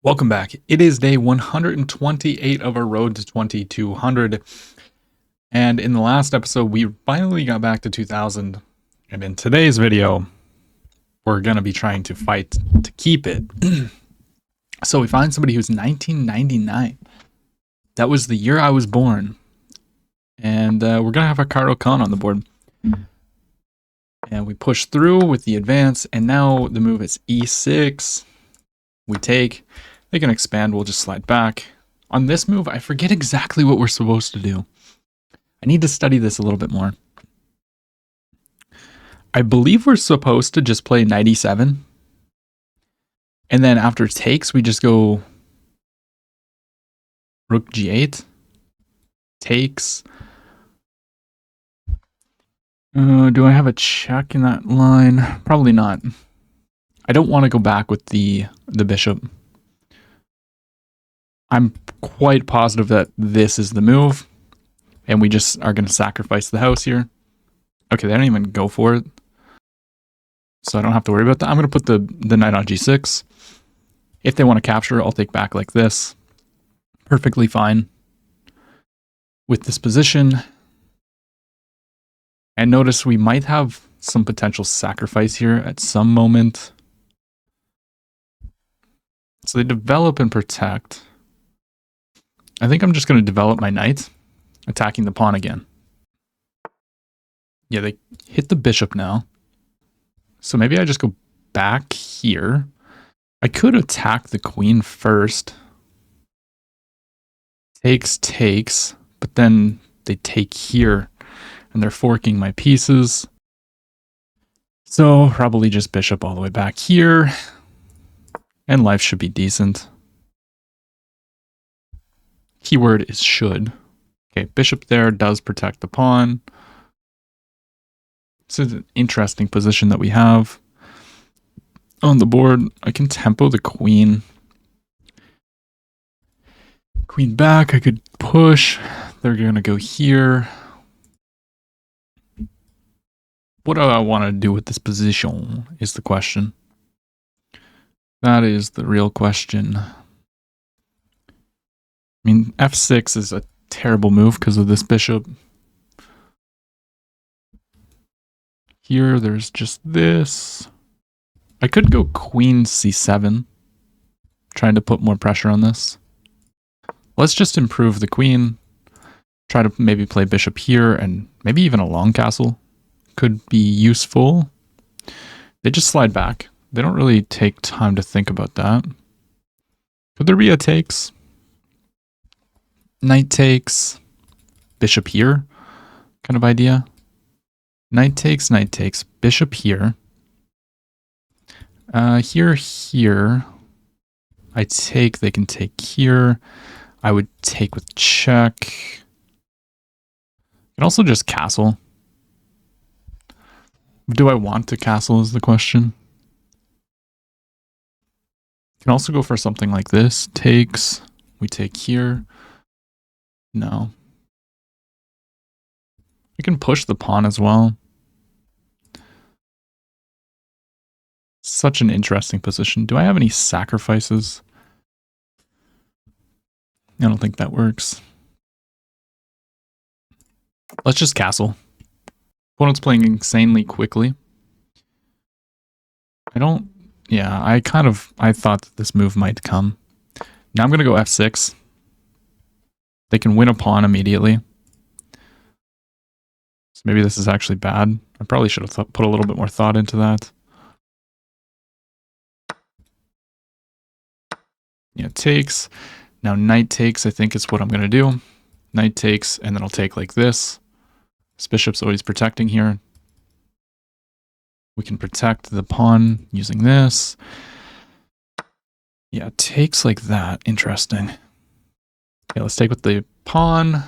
Welcome back. It is day 128 of our road to 2200. And in the last episode, we finally got back to 2000. And in today's video, we're going to be trying to fight to keep it. So we find somebody who's 1999. That was the year I was born. And we're going to have a Caro Khan on the board. And we push through with the advance. And now the move is e6. We take. They can expand, we'll just slide back. On this move, I forget exactly what we're supposed to do. I need to study this a little bit more. I believe we're supposed to just play knight e7. And then after takes, we just go rook g8. Takes. Do I have a check in that line? Probably not. I don't want to go back with the bishop. I'm quite positive that this is the move, and we just are going to sacrifice the house here. Okay, they don't even go for it, so I don't have to worry about that. I'm going to put the knight on g6. If they want to capture, I'll take back like this. Perfectly fine with this position. And notice we might have some potential sacrifice here at some moment. So they develop and protect. I think I'm just going to develop my knight, attacking the pawn again. Yeah, they hit the bishop now. So maybe I just go back here. I could attack the queen first. Takes, but then they take here, and they're forking my pieces. So probably just bishop all the way back here, and life should be decent. Keyword is should. Okay, bishop there does protect the pawn. This is an interesting position that we have on the board. I can tempo the queen. Queen back, I could push. They're going to go here. What do I want to do with this position is the question. That is the real question. I mean, f6 is a terrible move because of this bishop. Here, there's just this. I could go queen c7, trying to put more pressure on this. Let's just improve the queen. Try to maybe play bishop here, and maybe even a long castle could be useful. They just slide back. They don't really take time to think about that. Could there be a takes? Knight takes, bishop here, kind of idea. Knight takes, bishop here. Here. I take, they can take here. I would take with check. You can also just castle. Do I want to castle is the question. You can also go for something like this. Takes, we take here. No. We can push the pawn as well. Such an interesting position. Do I have any sacrifices? I don't think that works. Let's just castle. Opponent's playing insanely quickly. I thought that this move might come. Now I'm going to go f6. They can win a pawn immediately. So maybe this is actually bad. I probably should have put a little bit more thought into that. Yeah, takes. Now knight takes, I think is what I'm going to do. Knight takes, and then I'll take like this. This bishop's always protecting here. We can protect the pawn using this. Yeah, takes like that. Interesting. Okay, let's take with the pawn.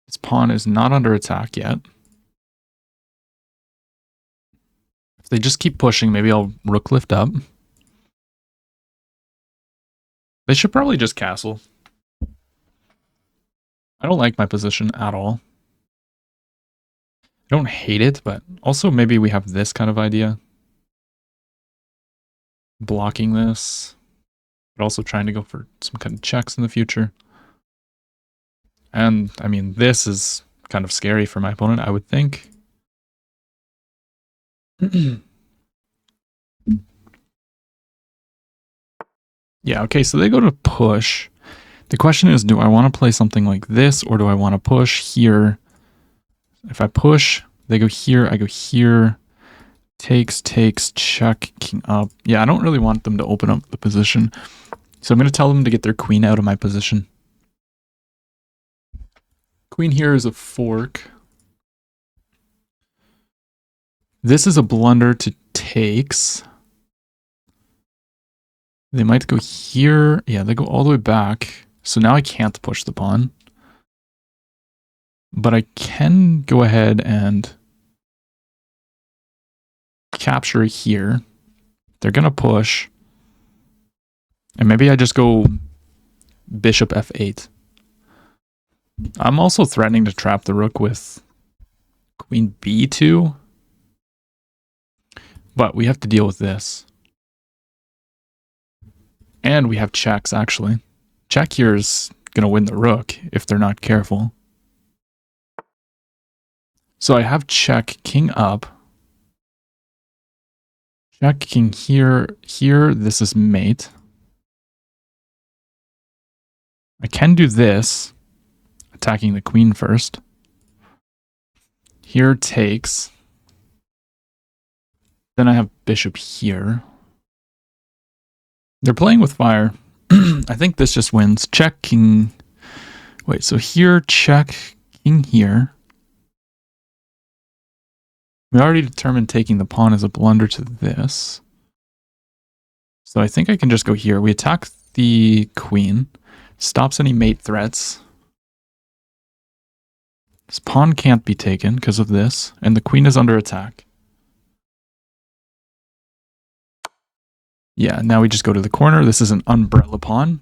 This pawn is not under attack yet. If they just keep pushing, maybe I'll rook lift up. They should probably just castle. I don't like my position at all. I don't hate it, but also maybe we have this kind of idea. blocking this, but also trying to go for some kind of checks in the future. And I mean, this is kind of scary for my opponent, I would think. Yeah, okay, so they go to push. The question is, do I want to play something like this, or do I want to push here? If I push, they go here, I go here. Takes, check, king up. Yeah, I don't really want them to open up the position. So I'm going to tell them to get their queen out of my position. Queen here is a fork. This is a blunder to takes. They might go here. Yeah, they go all the way back. So now I can't push the pawn. But I can go ahead and capture here. They're going to push. And maybe I just go bishop f8. I'm also threatening to trap the rook with queen b2. But we have to deal with this. And we have checks, actually. Check here is going to win the rook if they're not careful. So I have check, king up. Check, king here. Here, this is mate. I can do this, attacking the queen first. Here takes. Then I have bishop here. They're playing with fire. I think this just wins. Check, king. Wait, so here, check, king here. We already determined taking the pawn is a blunder to this. So I think I can just go here. We attack the queen. Stops any mate threats. This pawn can't be taken because of this. And the queen is under attack. Yeah, now we just go to the corner. This is an umbrella pawn.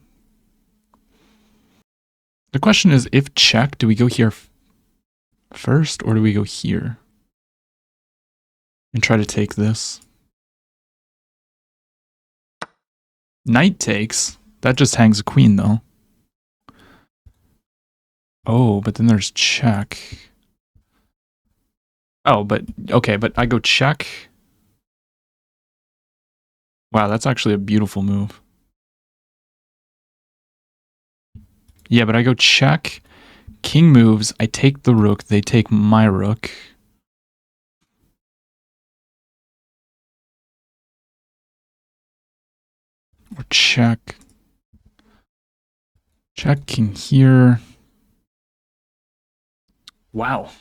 The question is, if check, do we go here first or do we go here? And try to take this. Knight takes. That just hangs a queen, though. Oh, but then there's check. Oh, but, okay, but I go check. Wow, that's actually a beautiful move. Yeah, but I go check. King moves. I take the rook. They take my rook. Or check. Check, king here. Wow.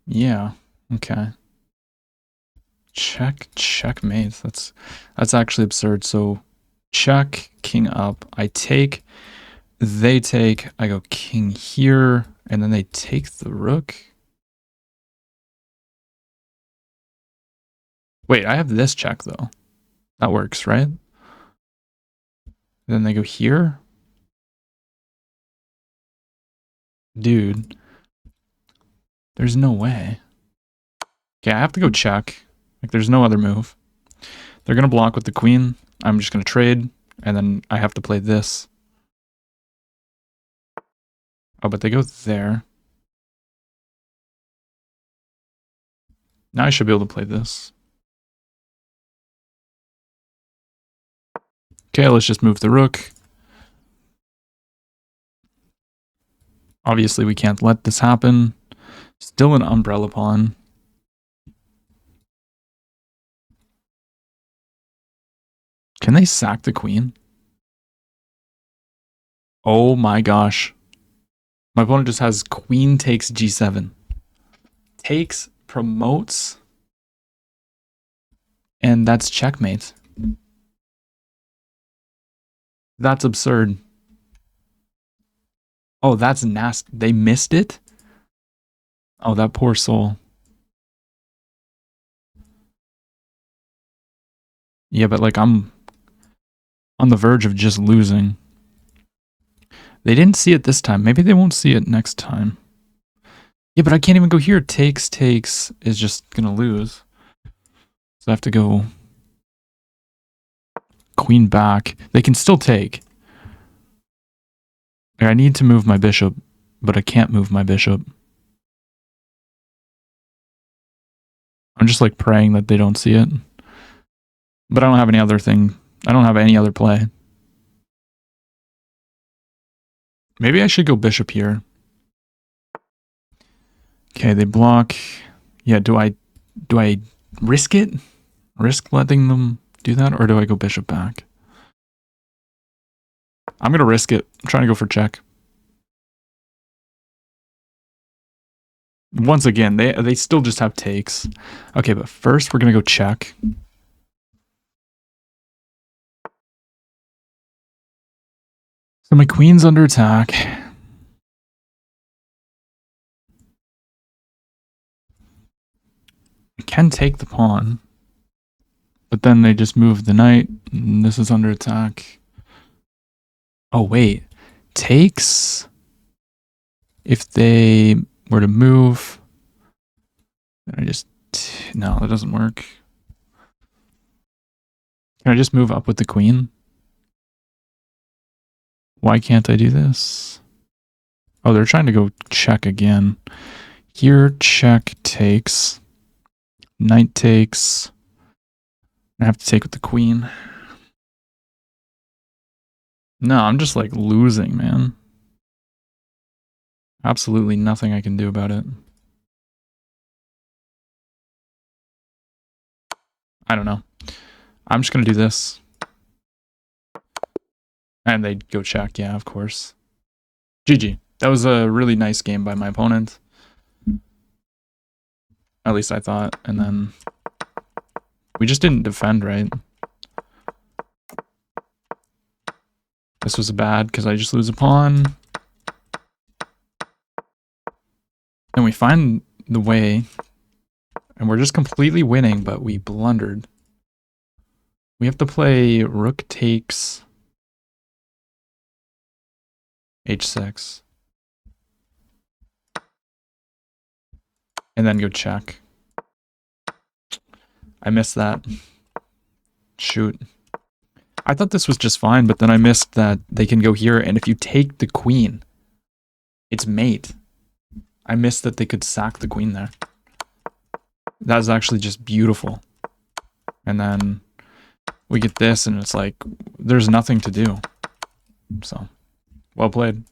Yeah, okay. Check, checkmate. That's actually absurd. So check, king up. I take, they take, I go king here, and then they take the rook. Wait, I have this check though. That works, right? Then they go here. Dude. There's no way. Okay, I have to go check. Like, there's no other move. They're going to block with the queen. I'm just going to trade. And then I have to play this. Oh, but they go there. Now I should be able to play this. Okay, let's just move the rook. Obviously, we can't let this happen. Still an umbrella pawn. Can they sack the queen? Oh my gosh. My opponent just has queen takes g7. Takes, promotes, and that's checkmate. That's absurd. Oh, that's nasty. They missed it? Oh, that poor soul. Yeah, but like I'm on the verge of just losing. They didn't see it this time. Maybe they won't see it next time. Yeah, but I can't even go here. Takes is just gonna lose. So I have to go queen back. They can still take. I need to move my bishop, but I can't move my bishop. I'm just like praying that they don't see it. But I don't have any other thing. I don't have any other play. Maybe I should go bishop here. Okay, they block. Yeah, do I risk it? Risk letting them do that? Or do I go bishop back? I'm going to risk it. I'm trying to go for check. Once again, they still just have takes. Okay, but first we're going to go check. So my queen's under attack. I can take the pawn. But then they just move the knight. And this is under attack. Oh, wait. Takes. If they were to move. Then I just... No, that doesn't work. Can I just move up with the queen? Why can't I do this? Oh, they're trying to go check again. Here, check takes. Knight takes. I have to take with the queen. No, I'm just like losing, man. Absolutely nothing I can do about it. I don't know. I'm just going to do this. And they go check, yeah, of course. GG. That was a really nice game by my opponent. At least I thought. And then we just didn't defend right. This was bad because I just lose a pawn. And we find the way. And we're just completely winning, but we blundered. We have to play rook takes h6. And then go check. I missed that. Shoot. I thought this was just fine, but then I missed that they can go here, and if you take the queen, it's mate. I missed that they could sack the queen there. That was actually just beautiful. And then we get this, and it's like, there's nothing to do. So, well played.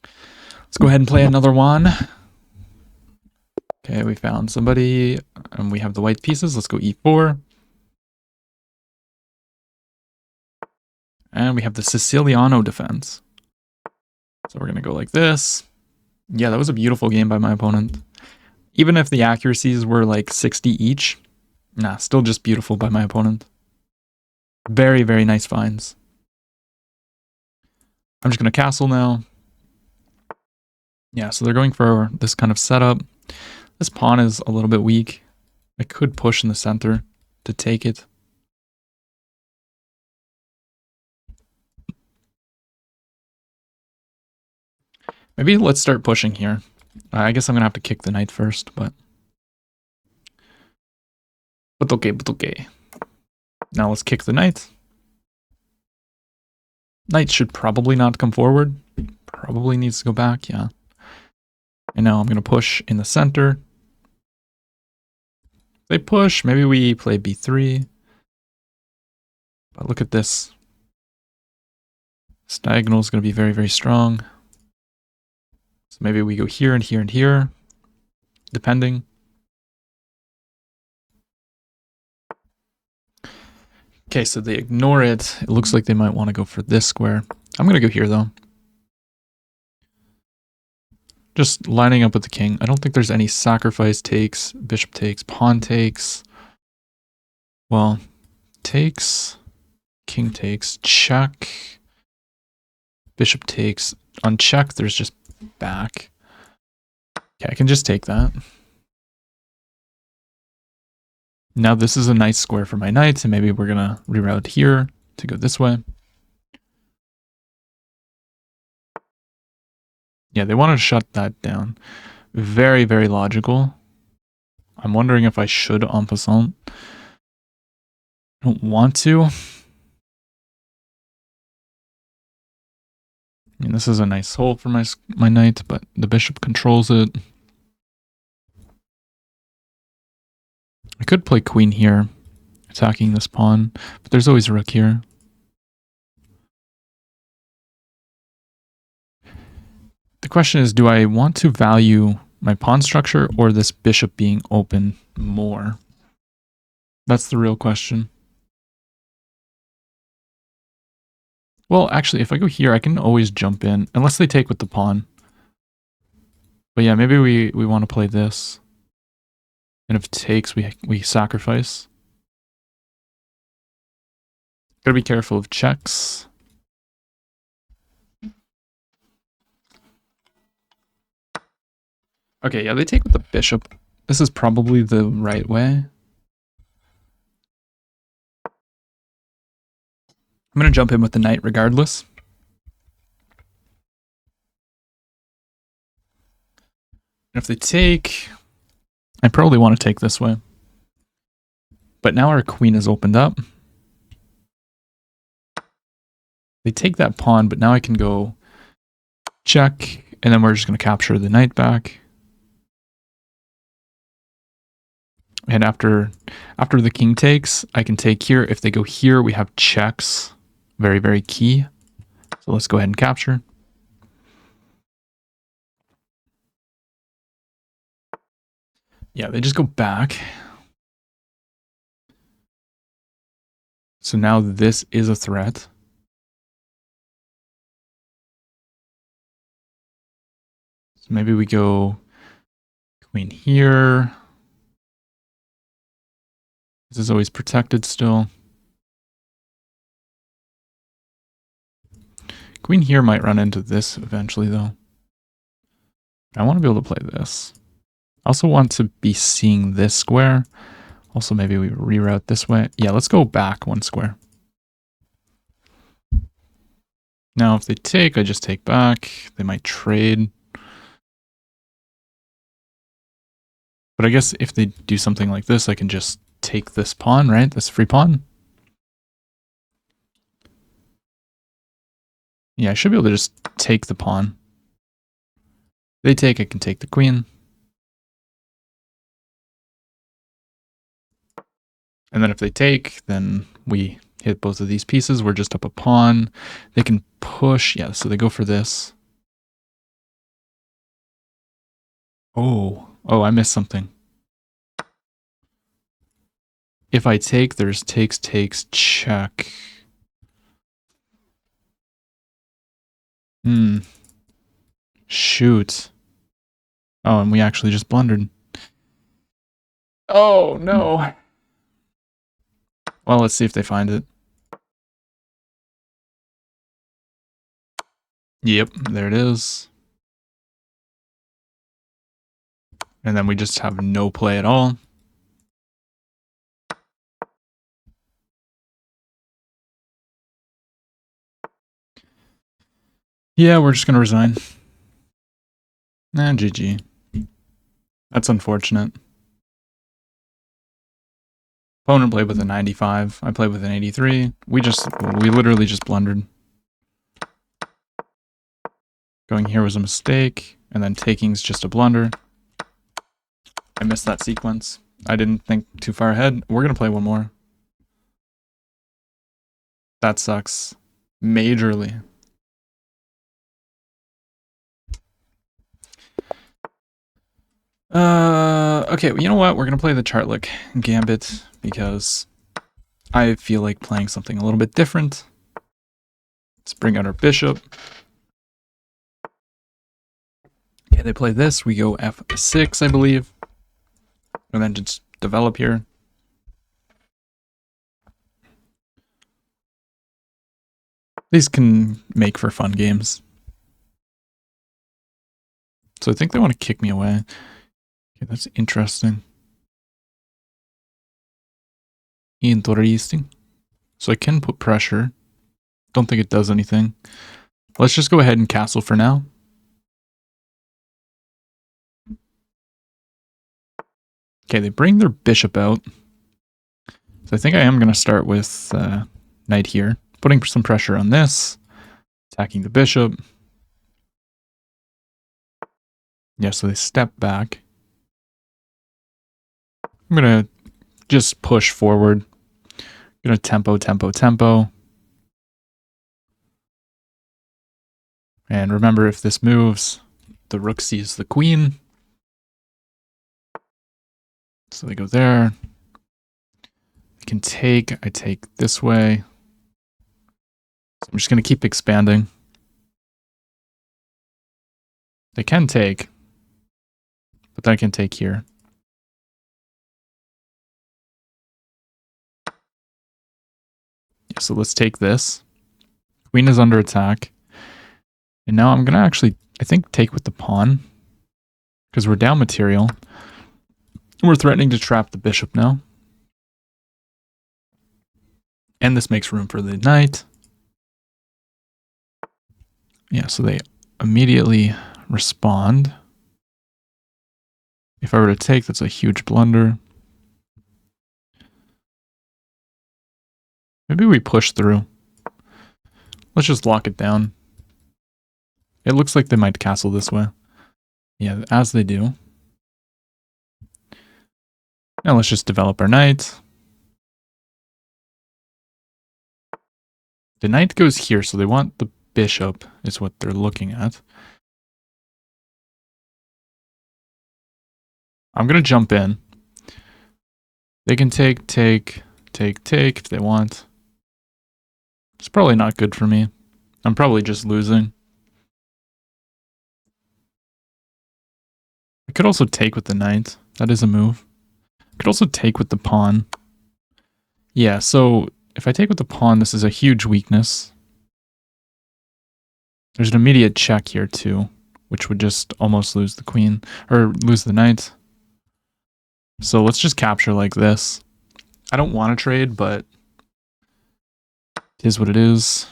Let's go ahead and play another one. Okay, we found somebody, and we have the white pieces. Let's go e4. And we have the Siciliano defense. So we're going to go like this. Yeah, that was a beautiful game by my opponent. Even if the accuracies were like 60 each, nah, still just beautiful by my opponent. Very, very nice finds. I'm just going to castle now. Yeah, so they're going for this kind of setup. This pawn is a little bit weak. I could push in the center to take it. Maybe let's start pushing here. I guess I'm going to have to kick the knight first, but okay. Now let's kick the knight. Knight should probably not come forward. Probably needs to go back, yeah. And now I'm going to push in the center. They push, maybe we play b3. But look at this. This diagonal is going to be very, very strong. So maybe we go here and here and here, depending. Okay, so they ignore it. It looks like they might want to go for this square. I'm going to go here, though. Just lining up with the king. I don't think there's any sacrifice takes, bishop takes, pawn takes. Well, takes, king takes, check, bishop takes. On check, there's just back. Okay, I can just take that. Now this is a nice square for my knight, and maybe we're going to reroute here to go this way. Yeah, they want to shut that down. Very, very logical. I'm wondering if I should en passant. I don't want to. I mean, this is a nice hole for my knight, but the bishop controls it. I could play queen here, attacking this pawn, but there's always a rook here. The question is, do I want to value my pawn structure or this bishop being open more? That's the real question. Well, actually, if I go here, I can always jump in, unless they take with the pawn. But yeah, maybe we want to play this. And if it takes, we sacrifice. Gotta be careful of checks. Okay, yeah, they take with the bishop. This is probably the right way. I'm going to jump in with the knight regardless. And if they take, I probably want to take this way. But now our queen is opened up. They take that pawn, but now I can go check, and then we're just going to capture the knight back. And after the king takes, I can take here. If they go here, we have checks. Very, very key. So let's go ahead and capture. Yeah, they just go back. So now this is a threat. So maybe we go queen here. This is always protected still. Queen here might run into this eventually, though. I want to be able to play this. I also want to be seeing this square. Also, maybe we reroute this way. Yeah, let's go back one square. Now, if they take, I just take back. They might trade. But I guess if they do something like this, I can just take this pawn, right? This free pawn. Yeah, I should be able to just take the pawn. They take, I can take the queen. And then if they take, then we hit both of these pieces. We're just up a pawn. They can push. Yeah, so they go for this. Oh, I missed something. If I take, there's takes, check. Shoot. Oh, and we actually just blundered. Oh, no. Well, let's see if they find it. Yep, there it is. And then we just have no play at all. Yeah, we're just going to resign. Nah, GG. That's unfortunate. Opponent played with a 95. I played with an 83. We literally just blundered. Going here was a mistake, and then taking's just a blunder. I missed that sequence. I didn't think too far ahead. We're going to play one more. That sucks. Majorly. Okay, well, you know what? We're going to play the Chartlick Gambit because I feel like playing something a little bit different. Let's bring out our bishop. Okay, they play this. We go f6, I believe. And then just develop here. These can make for fun games. So I think they want to kick me away. Okay, that's interesting. Interesting. So I can put pressure. Don't think it does anything. Let's just go ahead and castle for now. Okay, they bring their bishop out. So I think I am going to start with knight here, putting some pressure on this, attacking the bishop. Yeah, so they step back. I'm going to just push forward. I'm going to tempo, tempo, tempo. And remember, if this moves, the rook sees the queen. So they go there. They can take. I take this way. So I'm just going to keep expanding. They can take, but I can take here. Yeah, so let's take this. Queen is under attack. And now I'm going to actually, I think, take with the pawn. Because we're down material. And we're threatening to trap the bishop now. And this makes room for the knight. Yeah, so they immediately respond. If I were to take, that's a huge blunder. Maybe we push through. Let's just lock it down. It looks like they might castle this way. Yeah, as they do. Now let's just develop our knight. The knight goes here, so they want the bishop, is what they're looking at. I'm going to jump in. They can take if they want. It's probably not good for me. I'm probably just losing. I could also take with the knight. That is a move. I could also take with the pawn. Yeah, so if I take with the pawn, this is a huge weakness. There's an immediate check here too, which would just almost lose the queen, or lose the knight. So let's just capture like this. I don't want to trade, but it is what it is.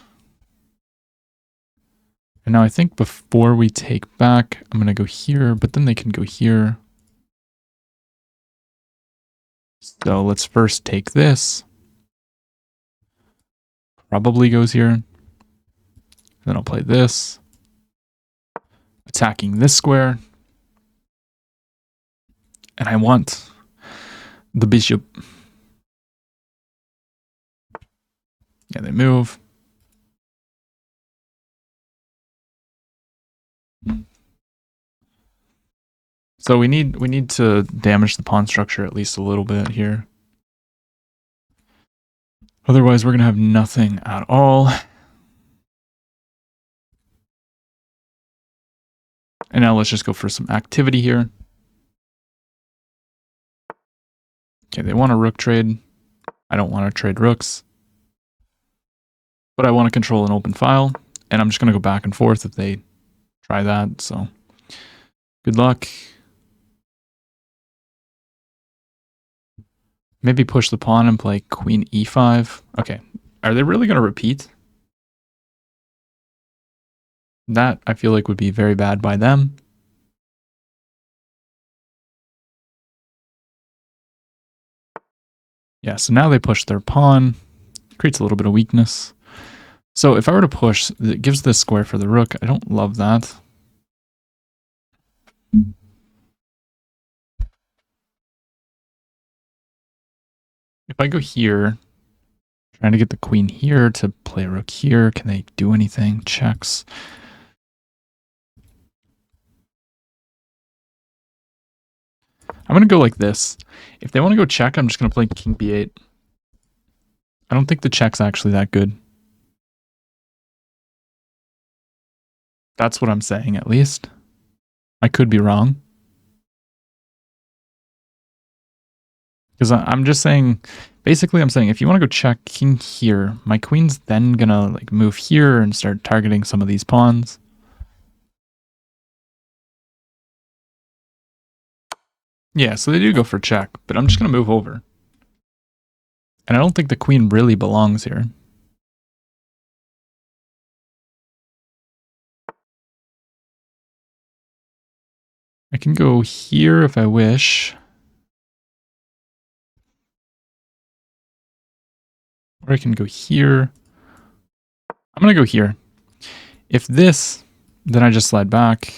And now I think before we take back, I'm going to go here, but then they can go here. So let's first take this. Probably goes here. Then I'll play this. Attacking this square. And I want the bishop. Yeah, they move. So we need to damage the pawn structure at least a little bit here. Otherwise, we're going to have nothing at all. And now let's just go for some activity here. Okay, they want a rook trade. I don't want to trade rooks. But I want to control an open file. And I'm just going to go back and forth if they try that. So good luck. Maybe push the pawn and play queen e5. Okay, are they really going to repeat? That, I feel like, would be very bad by them. Yeah, so now they push their pawn. Creates a little bit of weakness. So if I were to push, it gives this square for the rook. I don't love that. If I go here, trying to get the queen here to play rook here, can they do anything? Checks. I'm going to go like this. If they want to go check, I'm just going to play king b8. I don't think the check's actually that good. That's what I'm saying, at least. I could be wrong. Because I'm just saying, basically I'm saying, if you want to go check king here, my queen's then going to like move here and start targeting some of these pawns. Yeah, so they do go for check, but I'm just going to move over. And I don't think the queen really belongs here. I can go here if I wish. Or I can go here. I'm going to go here. If this, then I just slide back.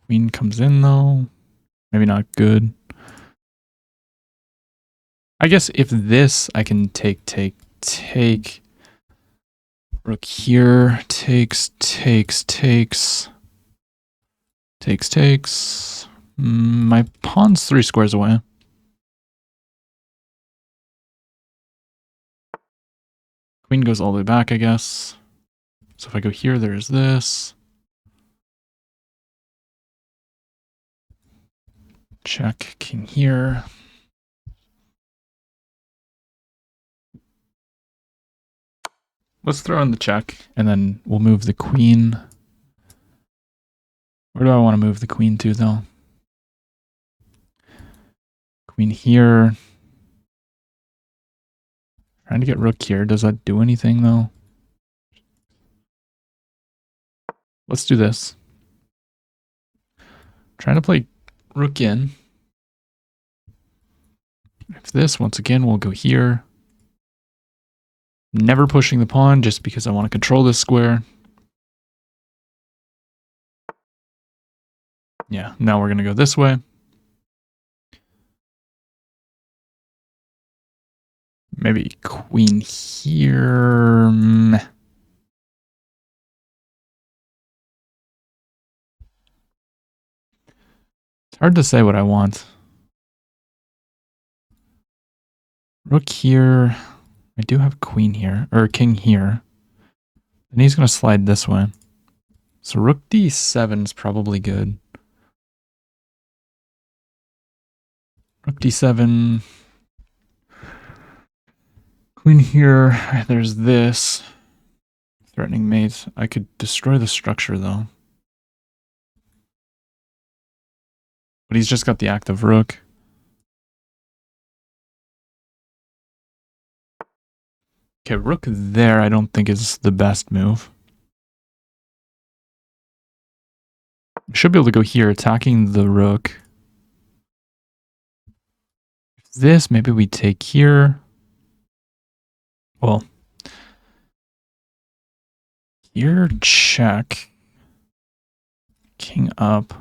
Queen comes in though. Maybe not good. I guess if this, I can take. Rook here, takes. My pawn's 3 squares away. Queen goes all the way back, I guess. So if I go here, there's this. Check, king here. Let's throw in the check, and then we'll move the queen. Where do I want to move the queen to, though? Queen here. Trying to get rook here. Does that do anything, though? Let's do this. Trying to play rook in. If this, once again, we'll go here. Never pushing the pawn just because I want to control this square. Yeah, now we're going to go this way. Maybe queen here. Meh. It's hard to say what I want. Rook here. I do have queen here, or king here. And he's going to slide this way. So rook d7 is probably good. Rook d7. Queen here. There's this. Threatening mate. I could destroy the structure, though. But he's just got the active rook. Okay, rook there I don't think is the best move. Should be able to go here, attacking the rook. This, maybe we take here. Well, here, check. King up.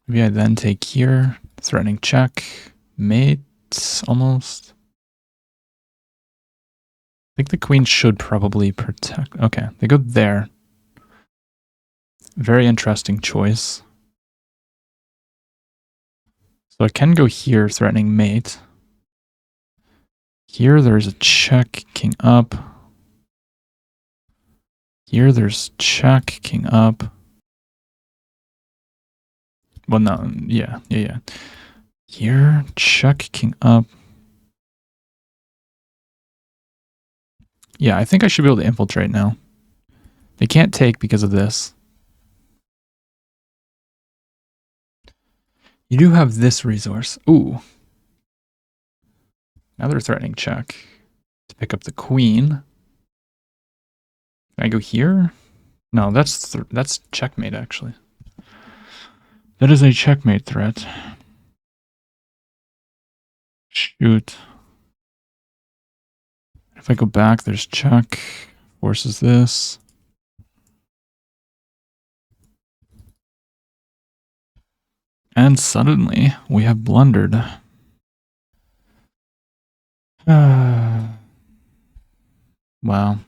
Maybe I then take here. Threatening check. Mate, almost. I think the queen should probably protect. Okay, they go there. Very interesting choice. So I can go here, threatening mate. Here there's a check, king up. Here there's check, king up. Well, no, yeah. Here, check, king up. Yeah, I think I should be able to infiltrate now. They can't take because of this. You do have this resource. Ooh. Now they're threatening check to pick up the queen. Can I go here? No, that's checkmate, actually. That is a checkmate threat. Shoot. If I go back, there's check. Forces this. And suddenly, we have blundered. Wow.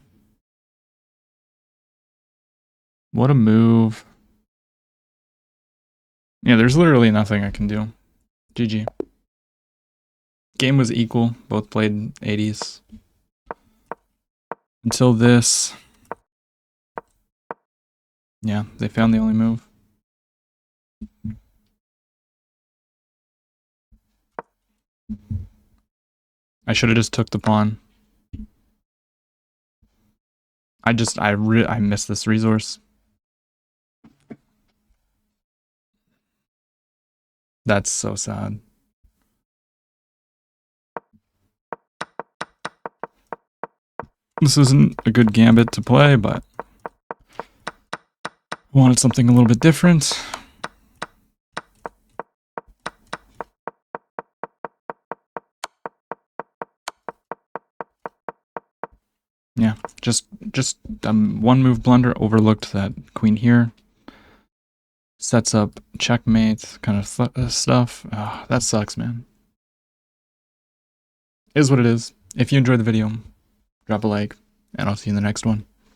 What a move. Yeah, there's literally nothing I can do. GG. Game was equal. Both played 80s. Until this. Yeah, they found the only move. I should have just took the pawn. I missed this resource. That's so sad. This isn't a good gambit to play, but I wanted something a little bit different. Yeah, just one move blunder, overlooked that queen here. Sets up checkmate kind of stuff. That sucks, man. Is what it is. If you enjoyed the video, drop a like, and I'll see you in the next one.